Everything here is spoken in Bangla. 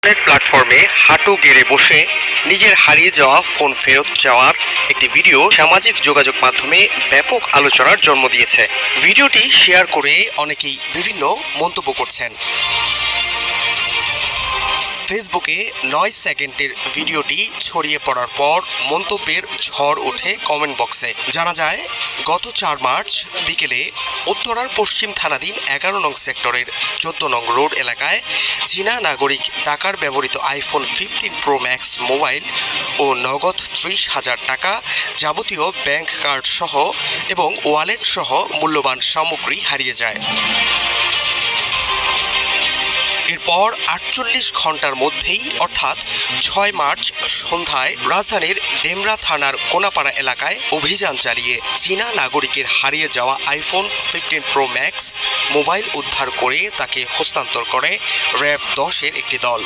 ইন্টারনেট প্ল্যাটফর্মে হাঁটু গেড়ে বসে নিজের হারিয়ে যাওয়া ফোন ফেরত যাওয়ার একটি ভিডিও সামাজিক যোগাযোগ মাধ্যমে ব্যাপক আলোচনার জন্ম দিয়েছে। ভিডিওটি শেয়ার করে অনেকেই বিভিন্ন মন্তব্য করছেন। ফেসবুকে 9 সেকেন্ডের ভিডিওটি ছড়িয়ে পড়ার পর মন্তব্যের ঝড় ওঠে কমেন্ট বক্সে। জানা যায়, গত 4 মার্চ বিকেলে উত্তরার পশ্চিম থানাধীন 11 নং সেক্টরের 14 নং রোড এলাকায় চীনা নাগরিক টাকার ব্যবহৃত আইফোন 15 প্রো ম্যাক্স মোবাইল ও নগদ 30,000 টাকা, যাবতীয় ব্যাংক কার্ড সহ এবং ওয়ালেট সহ মূল্যবান সামগ্রী হারিয়ে যায়। এরপর 48 ঘন্টার মধ্যেই অর্থাৎ 6 মার্চ সন্ধ্যায় রাজধানীর ডেমরা থানার কোনাপাড়া এলাকায় অভিযান চালিয়ে চীনা নাগরিকের হারিয়ে যাওয়া আইফোন 15 প্রো ম্যাক্স মোবাইল উদ্ধার করে তাকে হস্তান্তর করে র্যাব 10-এর একটি দল।